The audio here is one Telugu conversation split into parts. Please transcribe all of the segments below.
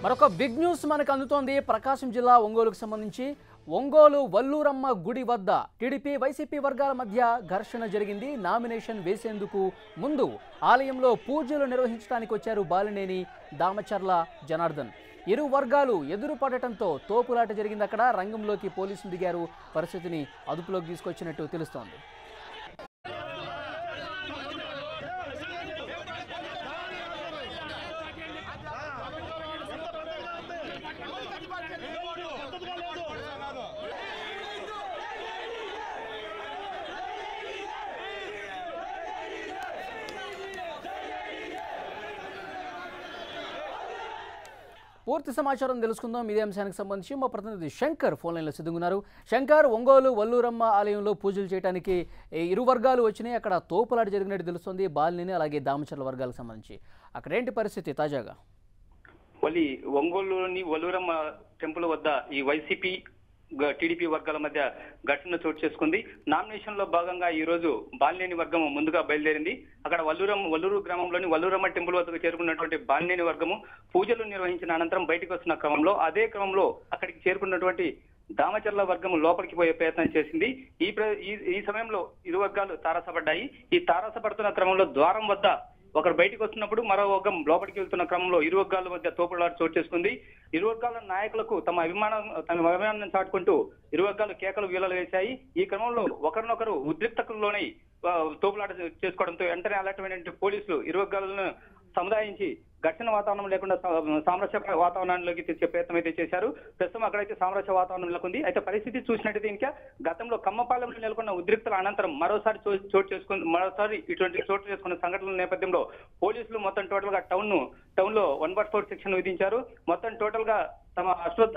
మరొక బిగ్ న్యూస్ మనకు అందుతోంది. ప్రకాశం జిల్లా ఒంగోలుకు సంబంధించి ఒంగోలు వల్లూరమ్మ గుడి వద్ద టీడీపీ వైసీపీ వర్గాల మధ్య ఘర్షణ జరిగింది. నామినేషన్ వేసేందుకు ముందు ఆలయంలో పూజలు నిర్వహించడానికి వచ్చారు బాలినేని, దామచర్ల జనార్దన్. ఇరు వర్గాలు ఎదురు పడటంతో తోపులాట జరిగింది. అక్కడ రంగంలోకి పోలీసులు దిగారు. పరిస్థితిని అదుపులోకి తీసుకొచ్చినట్టు తెలుస్తోంది. పూర్తి సమాచారం తెలుసుకుందాం. ఇదే అంశానికి సంబంధించి మా ప్రతినిధి శంకర్ ఫోన్ లైన్లో సిద్ధంగా. శంకర్, ఒంగోలు వల్లూరమ్మ ఆలయంలో పూజలు చేయడానికి ఇరు వర్గాలు వచ్చినాయి. అక్కడ తోపులాట జరిగినట్టు తెలుస్తుంది. బాలినేని అలాగే దామచర్ల వర్గాలకు సంబంధించి అక్కడ ఏంటి పరిస్థితి తాజాగా? ఒంగోలులోని వల్లూరమ్మ టెంపుల్ వద్ద ఈ వైసీపీ టీడీపీ వర్గాల మధ్య ఘర్షణ చోటు చేసుకుంది. నామినేషన్ లో భాగంగా ఈ రోజు బాలినేని వర్గము ముందుగా బయలుదేరింది. అక్కడ వల్లూరు గ్రామంలోని వల్లూరమ్మ టెంపుల్ వద్దకు చేరుకున్నటువంటి బాలినేని వర్గము పూజలు నిర్వహించిన అనంతరం బయటకు వస్తున్న క్రమంలో అదే క్రమంలో అక్కడికి చేరుకున్నటువంటి దామచర్ల వర్గం లోపలికి పోయే ప్రయత్నం చేసింది. ఈ సమయంలో ఇరు వర్గాలు తారసపడ్డాయి. ఈ తారసపడుతున్న క్రమంలో ద్వారం వద్ద ఒకరు బయటకు వస్తున్నప్పుడు మరో వర్గం లోపలికి వెళ్తున్న క్రమంలో ఇరు వర్గాల మధ్య తోపులాట చోటు చేసుకుంది. ఇరు వర్గాల నాయకులకు తమ అభిమానాన్ని చాటుకుంటూ ఇరు వర్గాలు కేకలు వీలలు వేశాయి. ఈ క్రమంలో ఒకరినొకరు ఉద్రిక్తకుల్లోనే తోపులాట చేసుకోవడంతో వెంటనే అలర్ట్ పోలీసులు ఇరు వర్గాలను సముదాయించి ఘర్షణ వాతావరణం లేకుండా సామరస్య వాతావరణంలోకి తెచ్చే ప్రయత్నం అయితే చేశారు. ప్రస్తుతం అక్కడైతే సామరస్య వాతావరణం నెలకొంది. అయితే పరిస్థితి చూసినట్టయితే ఇంకా గతంలో కమ్మపాలెంలో నెలకొన్న ఉద్రిక్తల అనంతరం మరోసారి ఇటువంటి చోటు చేసుకున్న సంఘటనల నేపథ్యంలో పోలీసులు మొత్తం టోటల్ గా టౌన్ లో 1/4 సెక్షన్ విధించారు. మొత్తం టోటల్ గా తమ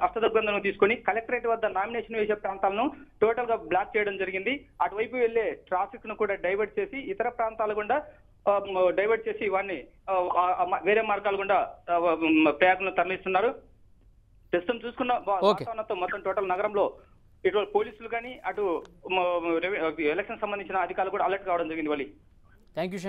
అష్టదిగ్బంధనం తీసుకుని కలెక్టరేట్ వద్ద నామినేషన్ వేసే ప్రాంతాలను టోటల్ గా బ్లాక్ చేయడం జరిగింది. అటువైపు వెళ్లే ట్రాఫిక్ ను కూడా డైవర్ట్ చేసి ఇతర ప్రాంతాల గుండా డైవర్ట్ చేసి వారిని వేరే మార్గాలు గుండా ప్రయాణాలను తరలిస్తున్నారు. ప్రస్తుతం చూసుకున్న వాతావరణంతో మొత్తం టోటల్ నగరంలో ఇటు పోలీసులు కానీ అటు ఎలక్షన్ సంబంధించిన అధికారులు కూడా అలర్ట్ కావడం జరిగింది. Thank you.